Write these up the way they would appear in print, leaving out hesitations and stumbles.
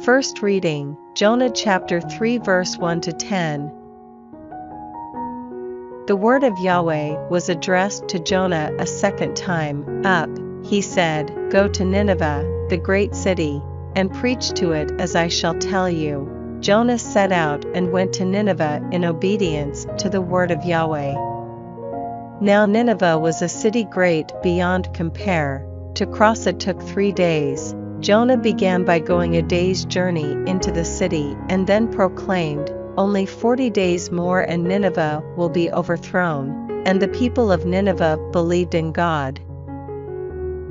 First reading, Jonah chapter 3 verse 1 to 10. The word of Yahweh was addressed to Jonah a second time. Up, he said, go to Nineveh, the great city, and preach to it as I shall tell you. Jonah set out and went to Nineveh in obedience to the word of Yahweh. Now Nineveh was a city great beyond compare. To cross it took 3 days. Jonah began by going a day's journey into the city and then proclaimed, only 40 days more and Nineveh will be overthrown. And the people of Nineveh believed in God.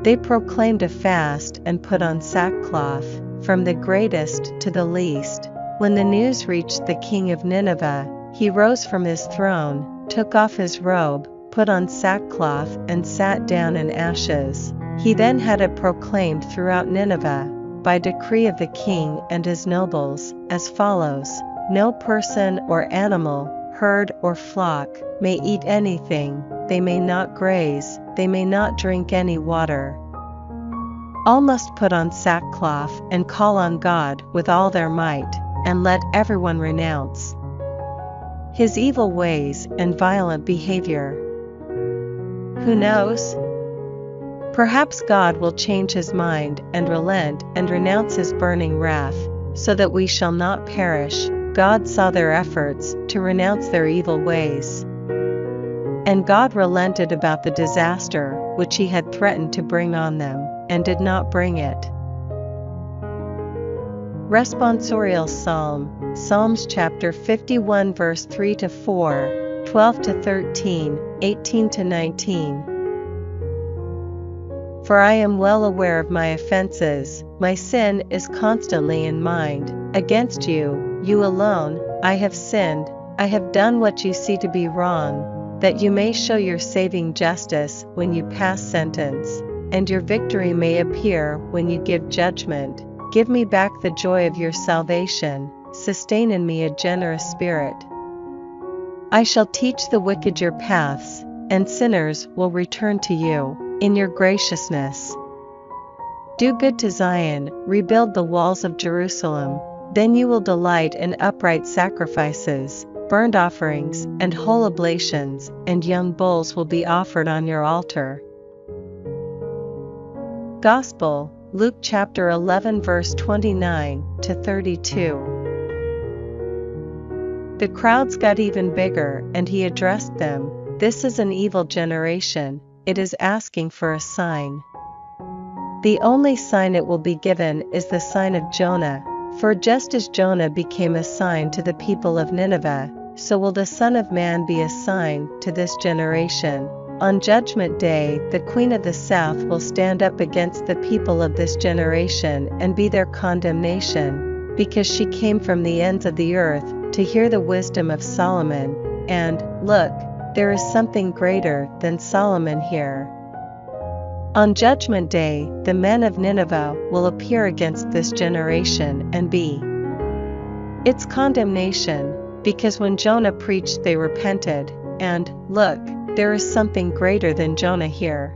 They proclaimed a fast and put on sackcloth, from the greatest to the least. When the news reached the king of Nineveh, he rose from his throne, took off his robe, put on sackcloth and sat down in ashes. He then had it proclaimed throughout Nineveh, by decree of the king and his nobles, as follows: no person or animal, herd or flock, may eat anything, they may not graze, they may not drink any water. All must put on sackcloth and call on God with all their might, and let everyone renounce his evil ways and violent behavior. Who knows? Perhaps God will change his mind and relent and renounce his burning wrath, so that we shall not perish. God saw their efforts to renounce their evil ways. And God relented about the disaster which he had threatened to bring on them, and did not bring it. Responsorial Psalm, Psalms chapter 51 verse 3 to 4, 12 to 13, 18 to 19. For I am well aware of my offenses, my sin is constantly in mind. Against you, you alone, I have sinned, I have done what you see to be wrong, that you may show your saving justice when you pass sentence, and your victory may appear when you give judgment. Give me back the joy of your salvation, sustain in me a generous spirit. I shall teach the wicked your paths, and sinners will return to you in your graciousness. Do good to Zion, rebuild the walls of Jerusalem, then you will delight in upright sacrifices, burnt offerings and whole oblations, and young bulls will be offered on your altar. Gospel, Luke chapter 11 verse 29 to 32. The crowds got even bigger and he addressed them, this is an evil generation. It is asking for a sign. The only sign it will be given is the sign of Jonah, for just as Jonah became a sign to the people of Nineveh, so will the Son of Man be a sign to this generation. On Judgment Day, the Queen of the South will stand up against the people of this generation and be their condemnation, because she came from the ends of the earth to hear the wisdom of Solomon, and, look, there is something greater than Solomon here. On Judgment Day, the men of Nineveh will appear against this generation and be its condemnation, because when Jonah preached they repented, and, look, there is something greater than Jonah here.